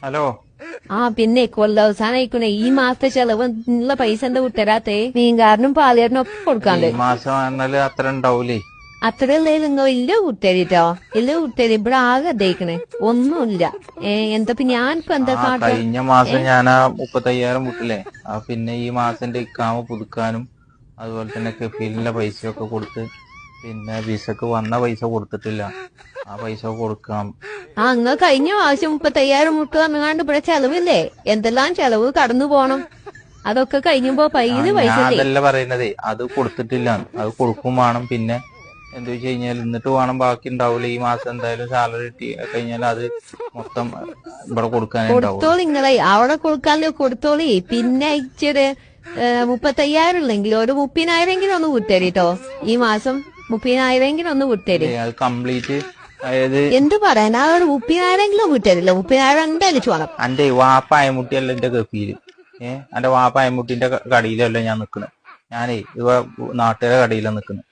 Hello. പിന്നെ കൊല്ലവസാനായിക്കണേ ഈ മാസത്തെ ചെലവ് ഉള്ള പൈസ എന്താ വിട്ടരാത്തേ? മീൻകാരനും പാലിയാരനും ഒക്കെ കൊടുക്കാണ്ട്. ഈ മാസം എന്നാല് അത്ര ഉണ്ടാവൂലേ? അത്രയല്ലേ നിങ്ങൾ ഇല്ല കുട്ടരിട്ടോ, ഇല്ല കുട്ടരി ഇവിടെ ആകെ ദഹിക്കണേ ഒന്നുമില്ല. എന്താ ഞാനിപ്പോ എന്താ കാട്ട? കഴിഞ്ഞ മാസം ഞാൻ 35,000 വിട്ടില്ലേ? പിന്നെ ഈ മാസം ഇക്കാമ പുതുക്കാനും അതുപോലെ തന്നെ കെഫീലിന്റെ പൈസയൊക്കെ കൊടുത്ത്, പിന്നെ വിസക്ക് വന്ന പൈസ കൊടുത്തിട്ടില്ല, ആ പൈസ കൊടുക്കാം. നിങ്ങൾ കഴിഞ്ഞ പ്രാവശ്യം 35,000 മുട്ട് പറഞ്ഞാണ്ട് ഇവിടെ ചെലവില്ലേ? എന്തെല്ലാം ചെലവ് കടന്നു പോണം. അതൊക്കെ കഴിഞ്ഞപ്പോ പൈസ ഞാൻ അതല്ല പറയുന്നതേ, അത് കൊടുത്തിട്ടില്ല. അത് കൊടുക്കും വേണം. പിന്നെ എന്താ വെച്ച് കഴിഞ്ഞാൽ എന്നിട്ട് വേണം, ബാക്കി ഉണ്ടാവൂല. ഈ മാസം എന്തായാലും സാലറി കിട്ടി കഴിഞ്ഞാൽ അത് മൊത്തം ഇവിടെ കൊടുക്കാനേ കൊടുത്തോളി. നിങ്ങളെ അവിടെ കൊടുക്കാനോ കൊടുത്തോളി. പിന്നെ ഇച്ചിരി 35,000 ഉള്ളെങ്കിൽ ഒരു 30,000 ഒന്ന് വിട്ടേരിട്ടോ. ഈ മാസം 30,000 ഒന്ന് വിട്ടേരി. അത് കംപ്ലീറ്റ് അതായത് എന്ത് പറയാൻ, ആ ഒരു 30,000 വിട്ടേരില്ല. 30,000 എന്തായാലും വേണം. എന്റെ വാപ്പ അയമുട്ടിയല്ല എന്റെ ഗഫീല്. എന്റെ വാപ്പ അയമുട്ടിന്റെ കടയിലല്ല ഞാൻ നിക്കണേ. ഞാനേ നാട്ടുകാരെ കടയിലാണ് നിക്കണേ.